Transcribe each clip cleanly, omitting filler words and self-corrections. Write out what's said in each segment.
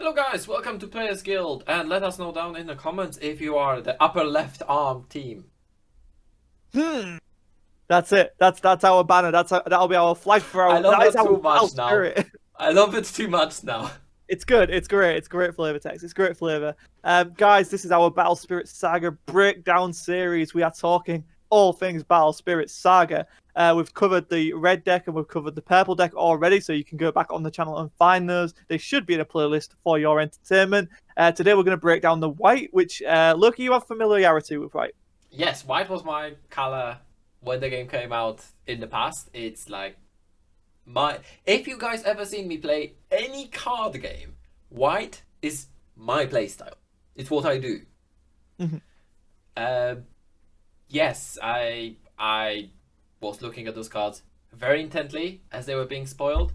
Hello guys, welcome to Players Guild, and let us know down in the comments if you are the upper left arm team. Hmm. That's it. That's our banner. That'll be our flag for I our. love That is that our too battle much now. spirit. I love it too much now. It's good. It's great. It's great flavor text. It's great flavor. Guys, this is our Battle Spirit Saga breakdown series. We are talking all things Battle Spirit Saga. We've covered the red deck and we've covered the purple deck already, so you can go back on the channel and find those. They should be in a playlist for your entertainment. Today we're going to break down the white, which Loki, you have familiarity with, right? Yes, white was my color when the game came out in the past. It's like my. If you guys ever seen me play any card game, white is my playstyle. It's what I do. Mhm. Uh, yes, I was looking at those cards very intently as they were being spoiled.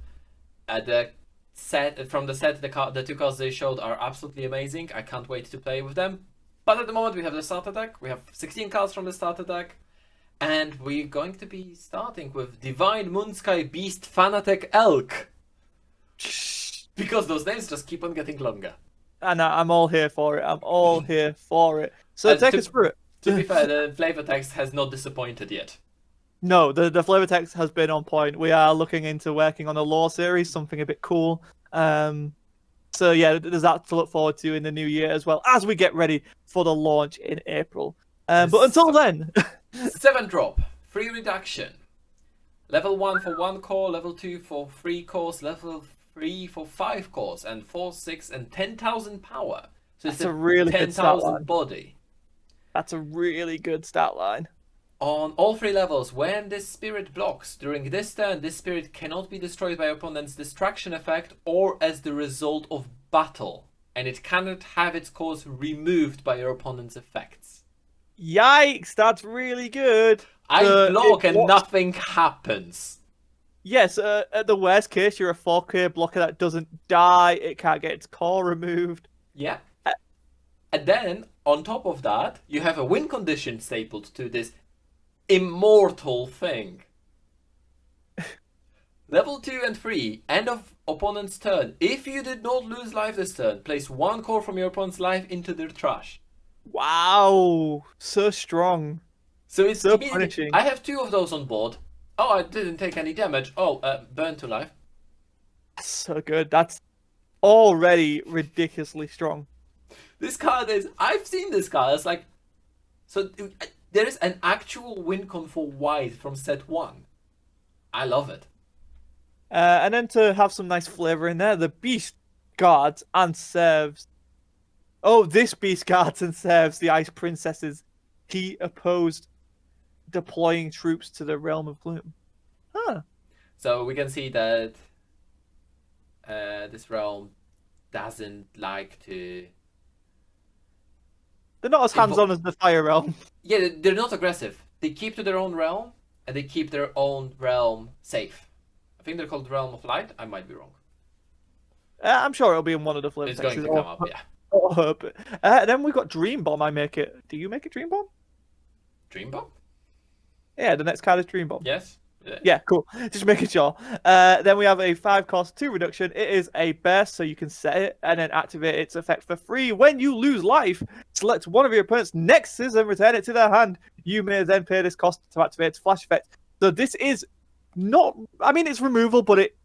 The set from the set, the two cards they showed are absolutely amazing. I can't wait to play with them. But at the moment, we have the starter deck. We have 16 cards from the starter deck, and we're going to be starting with Divine Moonsky Beast Fanatic Elk because those names just keep on getting longer. And I'm all here for it. I'm all here for it. So And take us through to be it. fair, the flavor text has not disappointed yet. No, the flavor text has been on point. We are looking into working on a lore series, something a bit cool. So yeah, there's that to look forward to in the new year as well as we get ready for the launch in April. But until then, 7 drop, free reduction. Level 1 for 1 core, level 2 for 3 cores, level 3 for 5 cores, and 4, 6, and 10,000 power. So it's that's a really good stat 10,000 line. body. That's a really good stat line. On all 3 levels, when this spirit blocks, during this turn, this spirit cannot be destroyed by opponent's distraction effect or as the result of battle, and it cannot have its cores removed by your opponent's effects. Yikes, that's really good. I block and nothing happens. Yes, at the worst case, you're a 4K blocker that doesn't die. It can't get its core removed. Yeah. And then, on top of that, you have a win condition stapled to this immortal thing. Level 2 and 3, end of opponent's turn. If you did not lose life this turn, place 1 core from your opponent's life into their trash. Wow, so strong. So it's So immediately. punishing. I have 2 of those on board. Oh, I didn't take any damage. Oh, burn to life. So good. That's already ridiculously strong. This card is. I've seen this card. It's like. So there is an actual win con for white from set 1. I love it. And then to have some nice flavor in there, the beast guards and serves. Oh, this beast guards and serves the ice princesses. He opposed deploying troops to the realm of gloom. Huh. So we can see that this realm doesn't like to. They're not as hands-on as the fire realm. Yeah, they're not aggressive. They keep to their own realm, and they keep their own realm safe. I think they're called Realm of Light. I might be wrong. I'm sure it'll be in one of the flavor It's going to come up, yeah. Or herb. Then we've got Dream Bomb. I make it. Do you make a Dream Bomb? Dream Bomb? Yeah, the next card is Dream Bomb. Yes. Yeah, cool. Just making sure. Then we have a 5 cost 2 reduction. It is a burst, so you can set it and then activate its effect for free. When you lose life, select one of your opponent's nexus and return it to their hand. You may then pay this cost to activate its flash effect. So this is not. I mean, it's removal, but it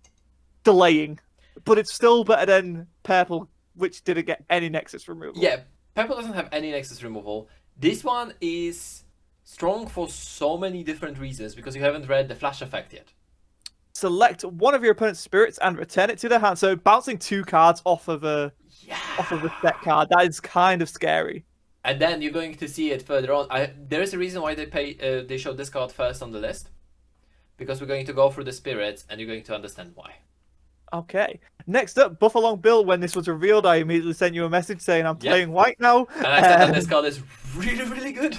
delaying. But it's still better than purple, which didn't get any nexus removal. Yeah, Purple doesn't have any Nexus removal. This one is strong for so many different reasons because you haven't read the flash effect yet. Select one of your opponent's spirits and return it to their hand. So bouncing 2 cards off of a set card, that is kind of scary. And then you're going to see it further on. There is a reason why they showed this card first on the list. Because we're going to go through the spirits and you're going to understand why. Okay. Next up, Buffalong Bill. When this was revealed, I immediately sent you a message saying I'm playing white now. And I said that this card is really, really good.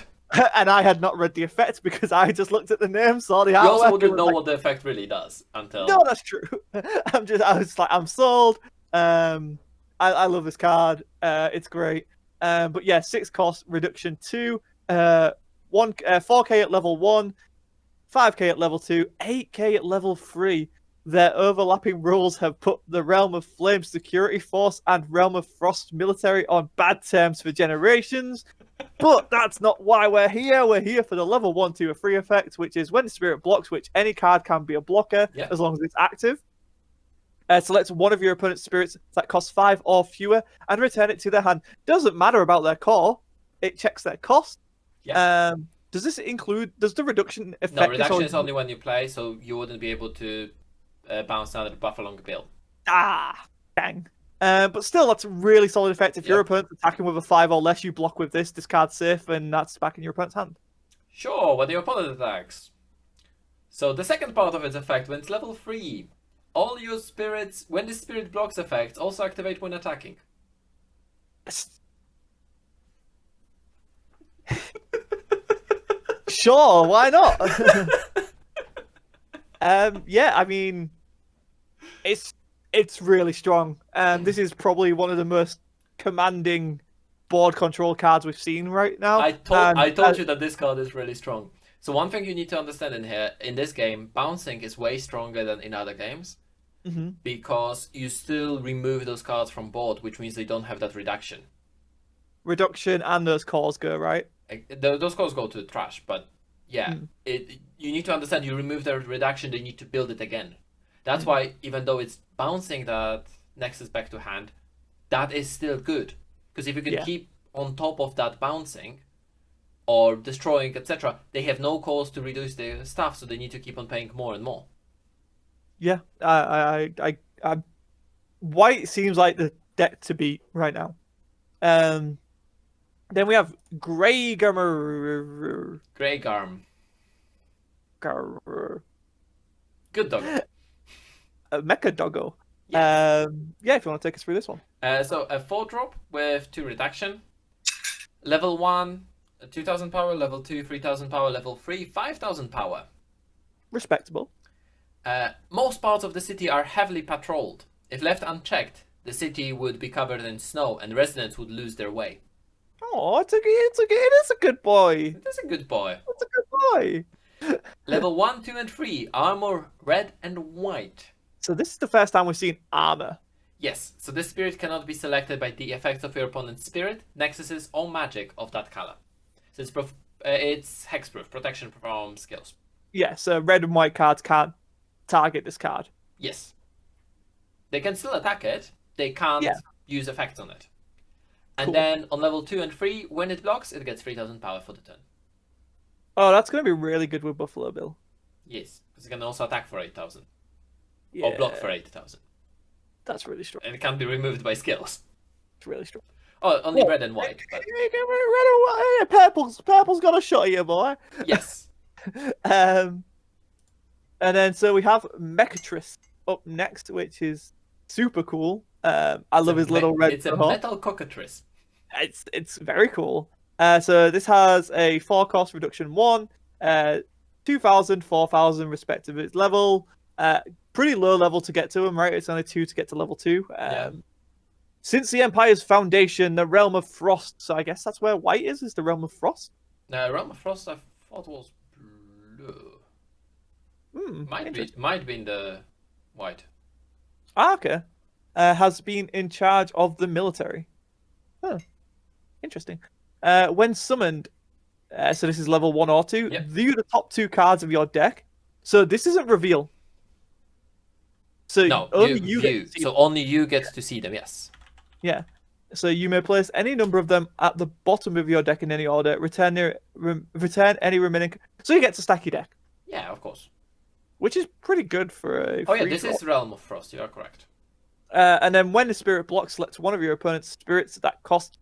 And I had not read the effect because I just looked at the name, saw the artwork. You also wouldn't know like, what the effect really does until. No, that's true. I was like, I'm sold. I love this card. It's great. But yeah, 6 cost reduction 2. 4K at level 1, 5K at level 2, 8K at level 3. Their overlapping rules have put the Realm of Flame Security Force and Realm of Frost military on bad terms for generations. But that's not why we're here. We're here for the level 1, 2, or 3 effect, which is when Spirit blocks, which any card can be a blocker Yeah. as long as it's active. Select one of your opponent's spirits that costs 5 or fewer and return it to their hand. Doesn't matter about their core. It checks their cost. Yeah. Does this include, does the reduction affect No, this? reduction is only when you play, so you wouldn't be able to bounce down the buff along the bill. Ah, dang. But still, that's a really solid effect. If your opponent's attacking with a 5 or less, you block with this, discard safe, and that's back in your opponent's hand. Sure, when the opponent attacks. So the second part of its effect, when it's level 3, all your spirits, when the spirit blocks effects, also activate when attacking. Sure, why not? Yeah, I mean, it's really strong. This is probably one of the most commanding board control cards we've seen right now. I told you that this card is really strong. So one thing you need to understand in here, in this game, bouncing is way stronger than in other games. Because you still remove those cards from board, which means they don't have that reduction. Reduction and those cores go, right? Those cards go to the trash, but yeah, you need to understand you remove the reduction, they need to build it again. That's why, even though it's bouncing that Nexus back to hand, that is still good. Because if you can keep on top of that bouncing, or destroying, etc., they have no cause to reduce their stuff, so they need to keep on paying more and more. Yeah, White seems like the deck to beat right now. Then we have Greygarm. Good dog. Mecha Doggo. Yes. Yeah, if you want to take us through this one. So a 4-drop with 2 reduction. Level 1, 2000 power. Level 2, 3000 power. Level 3, 5000 power. Respectable. Most parts of the city are heavily patrolled. If left unchecked, the city would be covered in snow and residents would lose their way. Oh, it is a good boy. It is a good boy. It's a good boy. Level 1, 2, and 3, armor red and white. So this is the first time we've seen armor. Yes, so this spirit cannot be selected by the effects of your opponent's spirit, nexuses, or magic of that color. So it's hexproof, protection from skills. Yeah, so red and white cards can't target this card. Yes. They can still attack it, they can't use effects on it. And then on level 2 and 3, when it blocks, it gets 3000 power for the turn. Oh, that's going to be really good with Buffalo Bill. Yes, because it can also attack for 8000. Yeah. Or block for 8000. That's really strong. And it can be removed by skills. It's really strong. Oh, only red and white. But... red and white. Purple's got a shot here, boy. Yes. And then so we have Mechatris up next, which is super cool. I love his little red. It's a metal cockatrice. It's very cool. So this has a 4-cost reduction 1, 2000, 4000 respective its level. Pretty low level to get to him, right? It's only 2 to get to level 2. Since the Empire's foundation, the Realm of Frost. So I guess that's where white is the Realm of Frost? Realm of Frost, I thought was blue. Might be in the white. Ah, okay. Has been in charge of the military. Huh. Interesting. When summoned, so this is level 1 or 2, view the top 2 cards of your deck. So this isn't reveal. So no, only you view. So only you get to see them, yes. Yeah. So you may place any number of them at the bottom of your deck in any order. Return any remaining. So you get to stack your deck. Yeah, of course. Which is pretty good for a. Oh yeah, this is Realm of Frost. You are correct. And then when the spirit blocks, select one of your opponent's spirits that cost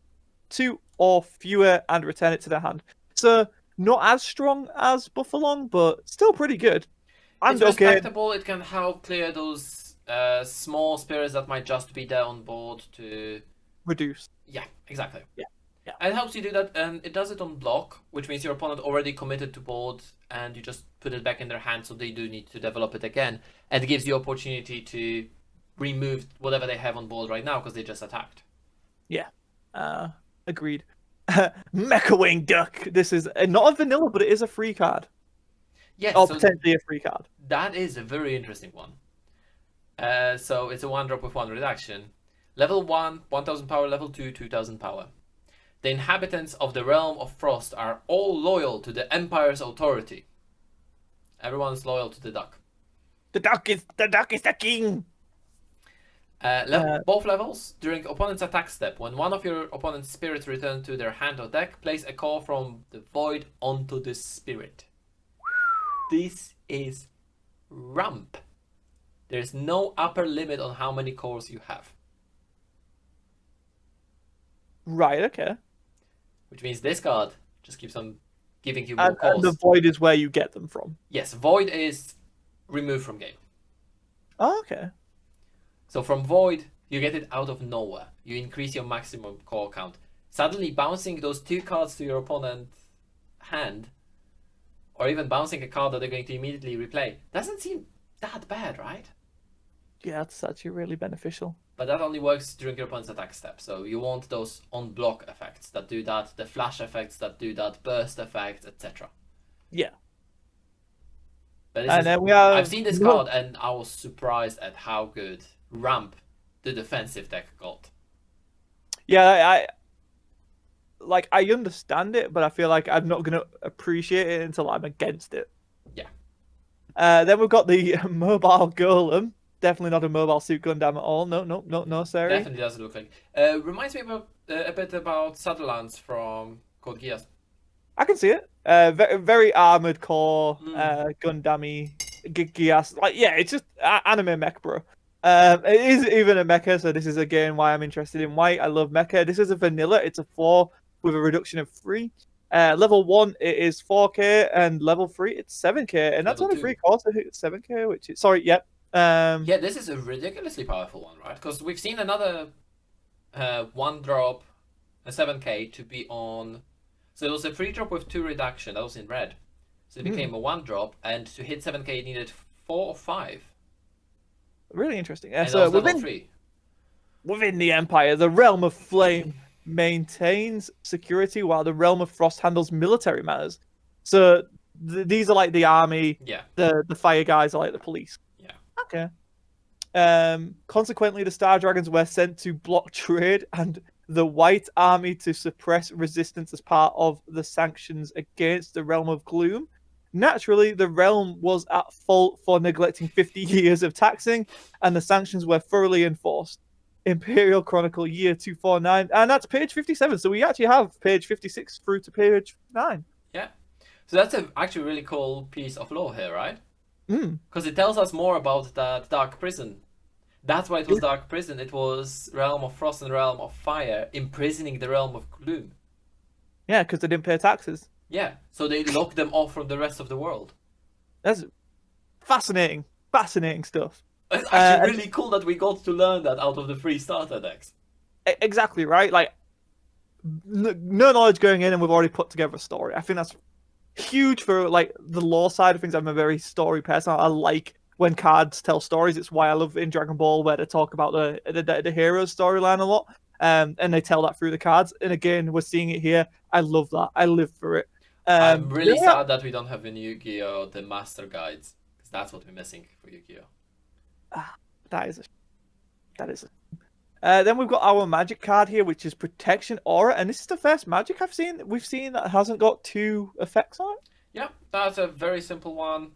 2 or fewer and return it to their hand. So not as strong as Buffalong, but still pretty good. And it's respectable. It can help clear those small spirits that might just be there on board to reduce. Yeah, exactly. Yeah. And it helps you do that, and it does it on block, which means your opponent already committed to board, and you just put it back in their hand, so they do need to develop it again, and it gives you opportunity to remove whatever they have on board right now because they just attacked. Yeah, agreed. Mecha Wing Duck. This is not a vanilla, but it is a free card. Yes, or so potentially a free card. That is a very interesting one. So it's a 1 drop with 1 reduction. Level 1, 1000 power. Level 2, 2000 power. The inhabitants of the realm of frost are all loyal to the Empire's authority. Everyone's loyal to the duck. The duck is the king. Both levels, during opponent's attack step, when one of your opponent's spirits return to their hand or deck, place a call from the void onto the spirit. This is ramp. There's no upper limit on how many calls you have. Right, okay. Which means this card just keeps on giving you more calls. And the void is where you get them from. Yes, void is removed from game. Oh, okay. So from void, you get it out of nowhere. You increase your maximum call count. Suddenly bouncing those 2 cards to your opponent's hand, or even bouncing a card that they're going to immediately replay, doesn't seem that bad, right? Yeah, that's actually really beneficial. But that only works during your opponent's attack step. So you want those on-block effects that do that, the flash effects that do that, burst effects, etc. Yeah. But And then we have... I've seen this card and I was surprised at how good ramp the defensive deck got. Yeah, I understand it, but I feel like I'm not going to appreciate it until I'm against it. Yeah. Then we've got the mobile golem. Definitely not a mobile suit Gundam at all. No, sorry. Definitely doesn't look like. Reminds me about a bit about Sutherlands from Code Geass. I can see it. Very armored core, Gundam-y, Geass. Like, yeah, it's just anime mech, bro. It is even a mecha, so this is again why I'm interested in white. I love mecha. This is a vanilla. It's a 4 with a reduction of 3. Level 1 it is 4k, and level 3 it's 7k, and that's Level only 2. 3 course. I think it's 7k, which is Yeah, this is a ridiculously powerful one, right? Because we've seen another 1-drop, a 7k to be on. So it was a 3-drop with 2 reduction. That was in red. So it became a 1-drop, and to hit 7k it needed 4 or 5. Really interesting. And So that was level 3. Within the Empire, the Realm of Flame maintains security while the Realm of Frost handles military matters. So these are like the army. Yeah. The fire guys are like the police. Yeah. Okay. Consequently, the Star Dragons were sent to block trade and the White Army to suppress resistance as part of the sanctions against the Realm of Gloom. Naturally, the realm was at fault for neglecting 50 years of taxing, and the sanctions were thoroughly enforced. Imperial Chronicle, year 249, and that's page 57. So we actually have page 56 through to page 9. Yeah. So that's actually really cool piece of lore here, right? Mm. Because it tells us more about that Dark Prison. That's why it was Dark Prison. It was Realm of Frost and Realm of Fire imprisoning the Realm of Gloom. Yeah, because they didn't pay taxes. Yeah, so they locked them off from the rest of the world. That's fascinating stuff. It's actually really cool that we got to learn that out of the 3 starter decks. Exactly, right? Like, no knowledge going in, and we've already put together a story. I think that's huge for, like, the lore side of things. I'm a very story person. I like when cards tell stories. It's why I love in Dragon Ball where they talk about the hero's storyline a lot. And they tell that through the cards. And again, we're seeing it here. I love that. I live for it. I'm really sad that we don't have in Yu-Gi-Oh! The Master Guides. Because that's what we're missing for Yu-Gi-Oh! That is then we've got our magic card here, which is Protection Aura. And this is the first magic we've seen that hasn't got 2 effects on it. Yeah, that's a very simple one.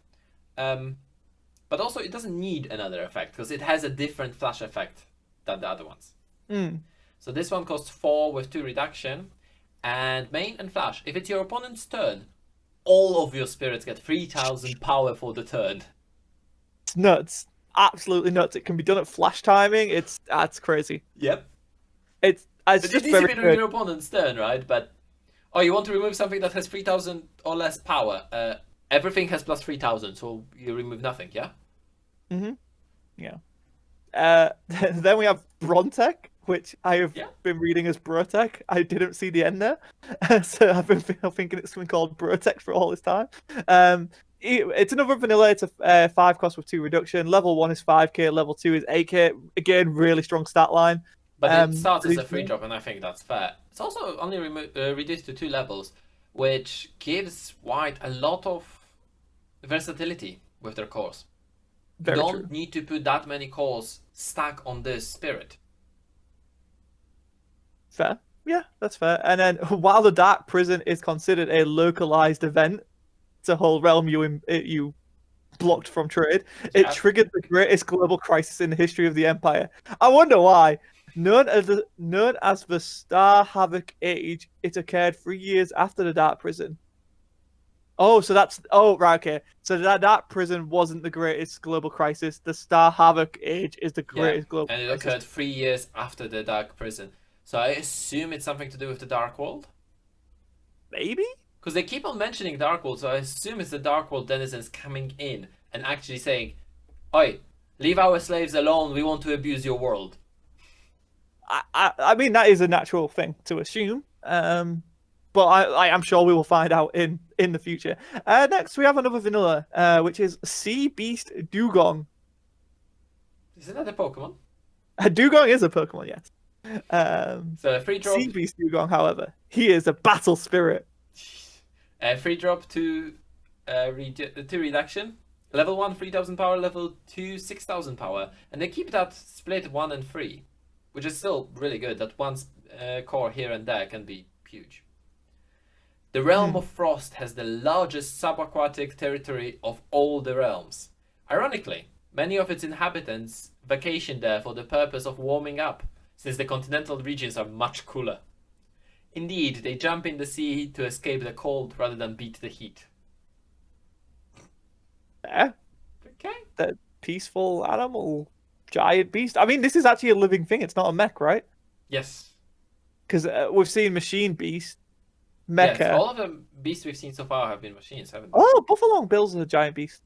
But also, it doesn't need another effect. Because it has a different flash effect than the other ones. So this one costs 4 with 2 reduction. And main and flash. If it's your opponent's turn, all of your spirits get 3000 power for the turn. It's nuts. Absolutely nuts. It can be done at flash timing. That's crazy. Yep. It's But just it needs to be during your opponent's turn, right? But you want to remove something that has 3000 or less power. Everything has plus 3000, so you remove nothing, yeah? Yeah. Then we have Brontek, which I have been reading as Brotech. I didn't see the end there, so I've been thinking it's something called Brotech for all this time. It's another vanilla. It's a 5 cost with 2 reduction. Level 1 is 5k. Level 2 is 8k. Again, really strong stat line. But it starts as a 3-drop, and I think that's fair. It's also only reduced to 2 levels, which gives White a lot of versatility with their cores. You Very don't true. need to put that many cores stack on this spirit. Fair. Yeah, that's fair. And then while the Dark Prison is considered a localized event, it's a whole realm you blocked from trade, it Yeah. triggered the greatest global crisis in the history of the Empire. I wonder why. Known as the Star Havoc Age, it occurred 3 years after the Dark Prison. Oh, so that's right, okay. So that prison wasn't the greatest global crisis. The Star Havoc Age is the Yeah. greatest global And it crisis. occurred 3 years after the Dark Prison. So I assume it's something to do with the Dark World? Maybe? Because they keep on mentioning Dark World, so I assume it's the Dark World denizens coming in and actually saying, "Oi, leave our slaves alone. We want to abuse your world." I mean that is a natural thing to assume. But I'm sure we will find out in the future. Next we have another vanilla, which is Sea Beast Dugong. Isn't that a Pokemon? Dugong is a Pokemon, yes. So a free drop, Sea Beast Dugong, however, he is a battle spirit. a free drop to to reduction. Level 1, 3000 power. Level 2, 6000 power. And they keep that split 1 and 3, which is still really good. That one core here and there can be huge. The Realm of Frost has the largest subaquatic territory of all the realms. Ironically, many of its inhabitants vacation there for the purpose of warming up, since the continental regions are much cooler. Indeed, they jump in the sea to escape the cold rather than beat the heat. Yeah, Okay. the peaceful animal, giant beast. I mean, this is actually a living thing. It's not a mech, right? Yes. Because we've seen Machine Beast, Yes, Mecha. all of the beasts we've seen so far have been machines, haven't they? Oh, Buffalo Bill's a giant beast.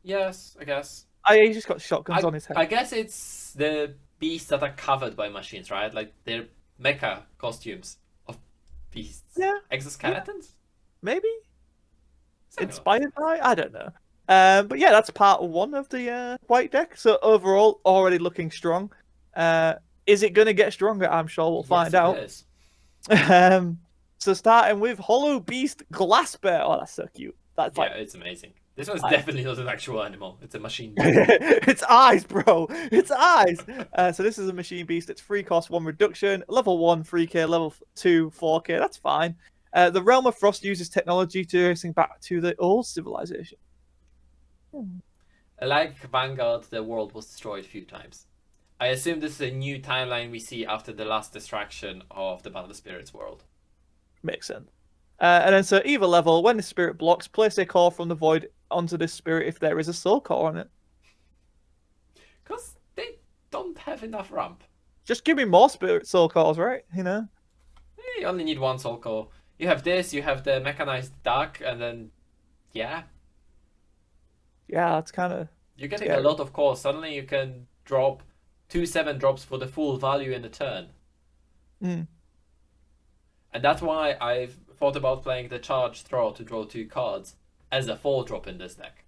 Yes, I guess. He's just got shotguns on his head. I guess it's the beasts that are covered by machines, right? Like they're mecha costumes of beasts. Yeah, Exoskeletons? maybe Something like inspired by. I don't know. But yeah, that's part one of the white deck. So overall, already looking strong. Is it going to get stronger? I'm sure we'll that. find Yes, out. it is. So starting with Hollow Beast Glass Bear. Oh, that's so cute. That's Yeah, like it's amazing. This one's I- definitely not an actual animal. It's a machine. it's eyes, bro. It's eyes. So this is a machine beast. It's 3 cost, 1 reduction. Level 1, 3k. Level 2, 4k. That's fine. The Realm of Frost uses technology to racing back to the old civilization. Like Vanguard, the world was destroyed a few times. I assume this is a new timeline we see after the last distraction of the Battle of Spirits world. Makes sense. And then so either level, when the spirit blocks, place a core from the void onto this spirit if there is a soul core on it. Because they don't have enough ramp. Just give me more spirit soul cores, right? You know? You only need one soul core. You have this, you have the mechanized duck, and then, yeah. Yeah, that's kind of You're getting scary. a lot of cores. Suddenly you can drop 2 7 drops for the full value in the turn. Mm. And that's why I've thought about playing the charge throw to draw 2 cards as a 4 drop in this deck.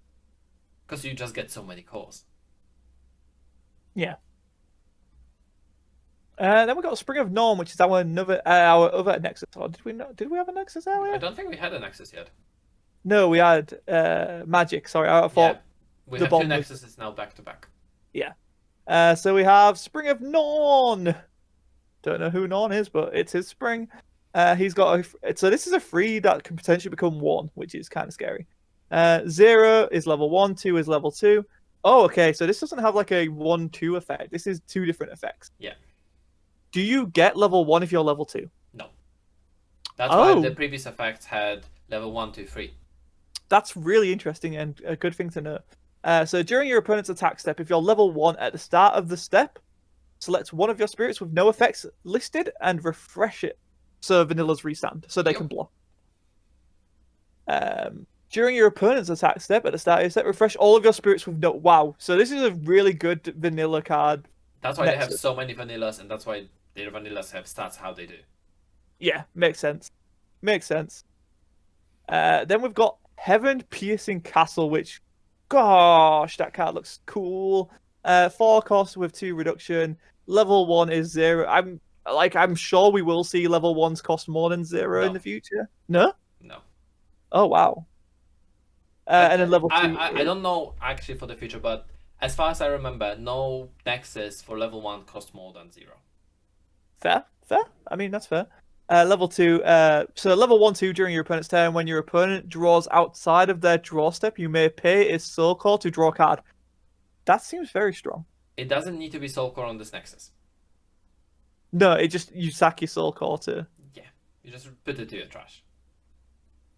Because you just get so many cores. Yeah. Then we got Spring of Norm, which is our other Nexus. Or did we not? Did we have a Nexus I earlier? don't think we had a Nexus yet. No, we had Magic. Sorry, I thought. Yeah. We the have 2 bomb was- Nexuses now back to back. Yeah. So we have Spring of Norn. Don't know who Norn is, but it's his spring. He's got so this is a 3 that can potentially become 1, which is kind of scary. 0 is level 1, 2 is level 2. Oh, okay. So this doesn't have like a 1-2 effect. This is 2 different effects. Yeah. Do you get level 1 if you're level 2? No. That's why Oh. the previous effects had level 1, 2, 3. That's really interesting and a good thing to know. So during your opponent's attack step, if you're level 1 at the start of the step, select one of your spirits with no effects listed and refresh it. So Vanilla's restand, so they Yep. can block. During your opponent's attack step at the start of your step, refresh all of your spirits with no. Wow. So this is a really good vanilla card. That's why they have Nexus. so many vanillas, and that's why their vanillas have stats how they do. Yeah, makes sense. Makes sense. Then we've got Heaven Piercing Castle, which, gosh, that card looks cool. 4 cost with 2 reduction. Level 1 is 0. I'm sure we will see level 1s cost more than 0 in No. the future. No? No. Oh wow. And then level 2. I don't know actually for the future, but As far as I remember, no Nexus for level 1 cost more than 0. Fair, fair. I mean, that's fair. Level 2. So level 1, 2 during your opponent's turn. When your opponent draws outside of their draw step, you may pay its soul core to draw a card. That seems very strong. It doesn't need to be Soul Core on this Nexus. No, it just you sack your soul core to. Yeah, you just put it to your trash.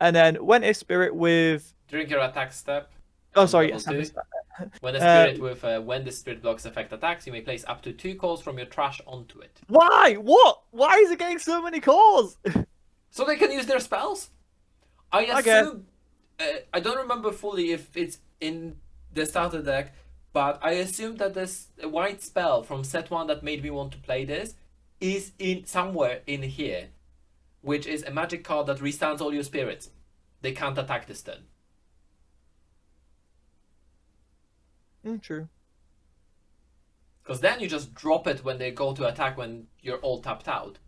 And then when a spirit with. During your attack step. Oh, on sorry. level Yes, I 2, missed that. when the spirit with when the spirit blocks effect attacks, you may place up to 2 calls from your trash onto it. Why? What? Why is it getting so many cores? So they can use their spells? I assume. I don't remember fully if it's in the starter deck, but I assume that this white spell from set 1 that made me want to play this is in somewhere in here, which is a magic card that restands all your spirits. They can't attack this turn. True. Because then you just drop it when they go to attack when you're all tapped out.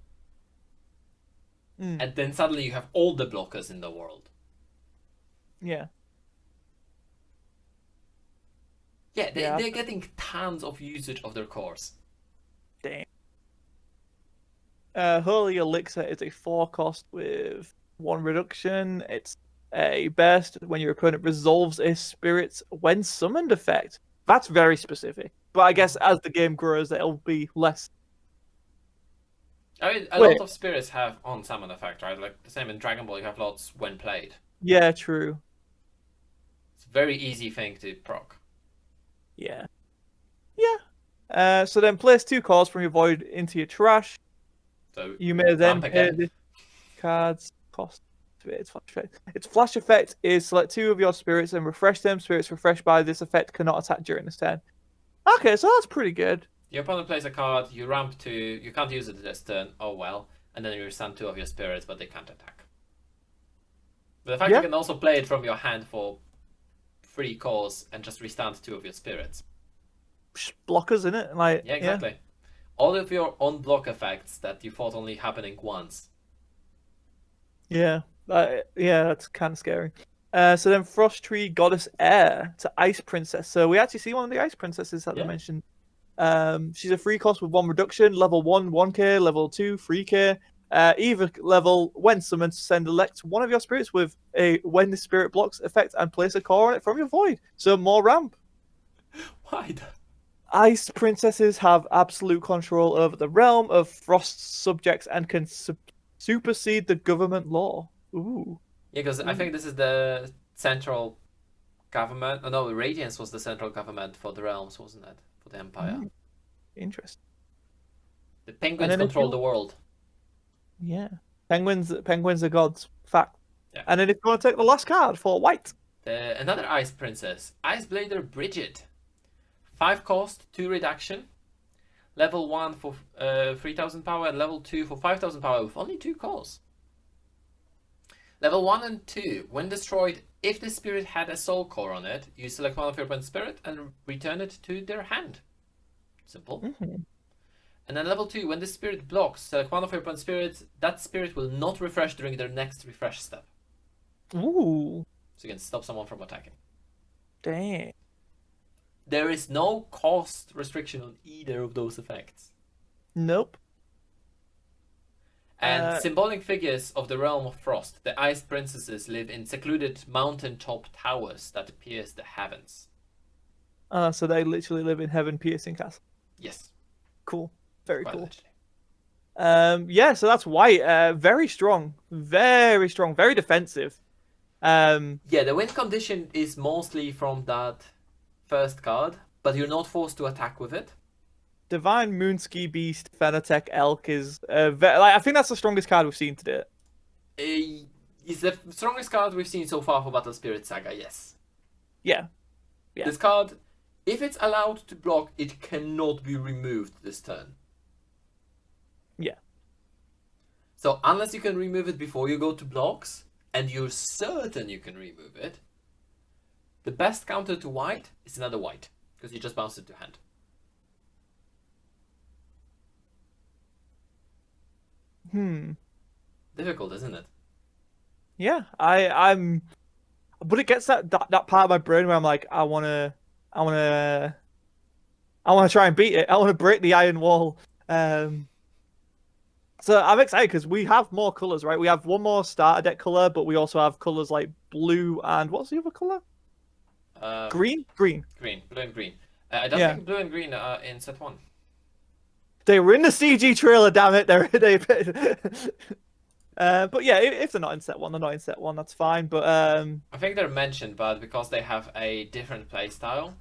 And then suddenly you have all the blockers in the world. Yeah. Yeah, they're getting tons of usage of their cores. Damn. Holy Elixir is a 4 cost with 1 reduction. It's a burst when your opponent resolves a spirit's when summoned effect. That's very specific. But I guess as the game grows, it'll be less. I mean, a lot of spirits have on summon effect, right? Like the same in Dragon Ball, you have lots when played. Yeah, true. It's a very easy thing to proc. Yeah. Yeah. So then place 2 cards from your void into your trash. So you may then pay this card's cost. Its flash effect. Its flash effect is select 2 of your spirits and refresh them. Spirits refreshed by this effect cannot attack during this turn. Okay, so that's pretty good. Your opponent plays a card, you ramp 2, you can't use it this turn, oh well, and then you restand 2 of your spirits, but they can't attack. But the fact you can also play it from your hand for 3 calls and just restand 2 of your spirits. Blockers, in it? Like, yeah, exactly. Yeah. All of your on-block effects that you thought only happening once. Yeah. That's kind of scary. So then Frost Tree Goddess Heir to Ice Princess. So we actually see one of the Ice Princesses that they mentioned. She's a 3 cost with 1 reduction. Level 1, 1k. Level 2, 3k. Either level, when summoned, select one of your spirits with a when the spirit blocks effect and place a core on it from your void. So more ramp. Why? Ice princesses have absolute control over the realm of Frost's subjects and can supersede the government law. Ooh. Yeah, because I think this is the central government. Oh, no, Radiance was the central government for the realms, wasn't it? For the Empire. Interesting. The penguins control the world. Yeah. Penguins are gods. Fact. Yeah. And then if you want to take the last card for white. Another Ice Princess. Ice Blader Bridget. 5 cost, 2 reduction. Level 1 for 3000 power and level 2 for 5000 power with only 2 calls. Level 1 and 2. When destroyed, if the spirit had a soul core on it, you select one of your opponent's spirit and return it to their hand. Simple. And then level 2, when the spirit blocks, select one of your opponent's spirits. That spirit will not refresh during their next refresh step. Ooh. So you can stop someone from attacking. Dang. There is no cost restriction on either of those effects. Nope. And symbolic figures of the realm of frost, the ice princesses live in secluded mountaintop towers that pierce the heavens. So they literally live in heaven-piercing castle. Yes. Cool. Very cool. Literally. Yeah, so that's white. Very strong. Very strong. Very defensive. Yeah, the win condition is mostly from that first card, but you're not forced to attack with it. Divine Moonski Beast Fenatech Elk is I think that's the strongest card we've seen today. It's the strongest card we've seen so far for Battle Spirit Saga, yes. Yeah. This card, if it's allowed to block, it cannot be removed this turn. Yeah. So unless you can remove it before you go to blocks, and you're certain you can remove it, the best counter to white is another white, because you just bounce it to hand. Difficult, isn't it? Yeah, I'm. But it gets that part of my brain where I'm like, I wanna I want to try and beat it. I want to break the iron wall. Um, so I'm excited because we have more colors, right? We have one more starter deck color, but we also have colors like blue and what's the other color? Green? Green. Green, blue and green. I don't Yeah. think blue and green are in set one. They were in the CG trailer, damn it. But yeah, if they're not in set one, they're not in set one. That's fine. But I think they're mentioned, but because they have a different playstyle,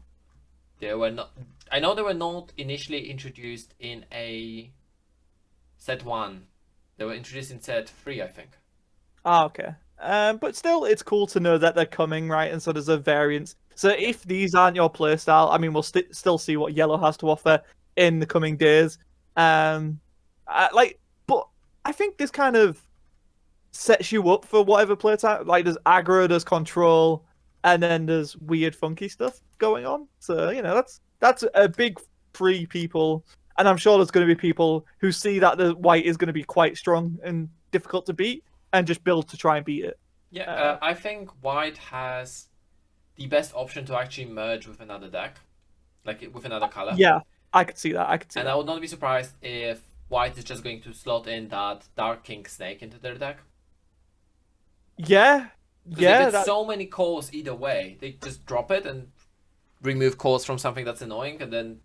they were not. I know they were not initially introduced in a set one. They were introduced in set three, I think. okay. But still, it's cool to know that they're coming, right? And so there's a variance. So if these aren't your playstyle, I mean, we'll still see what yellow has to offer in the coming days. But I think this kind of sets you up for whatever playtime. Like there's aggro, there's control, and then there's weird, funky stuff going on. So that's a big free people, and I'm sure there's going to be people who see that the white is going to be quite strong and difficult to beat, and just build to try and beat it. Yeah, I think white has the best option to actually merge with another deck, like with another color. Yeah, I could see that. I could see And that. I would not be surprised if white is just going to slot in that Dark King Snake into their deck. Yeah, Because yeah. they get so many calls either way. They just drop it and remove calls from something that's annoying, and then,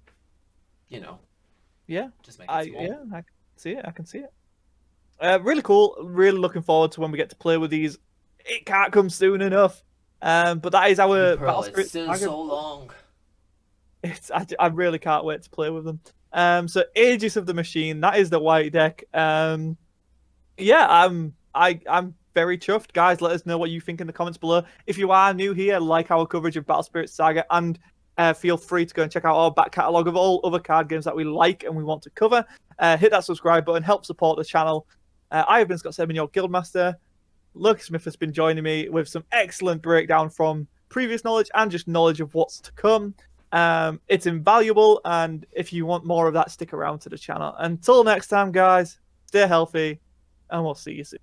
Yeah, just make it small. I can see it. I can see it. Really cool. Really looking forward to when we get to play with these. It can't come soon enough. But that is our Pearl, Battle Spirit it's still Saga. so long. I really can't wait to play with them. So Aegis of the Machine, that is the white deck. Yeah, I'm very chuffed, guys. Let us know what you think in the comments below. If you are new here, like our coverage of Battle Spirit Saga, and feel free to go and check out our back catalogue of all other card games that we like and we want to cover. Hit that subscribe button, help support the channel. I have been Scott Seven, your Guildmaster. Lucas Smith has been joining me with some excellent breakdown from previous knowledge and just knowledge of what's to come. It's invaluable, and if you want more of that, stick around to the channel. Until next time, guys, stay healthy, and we'll see you soon.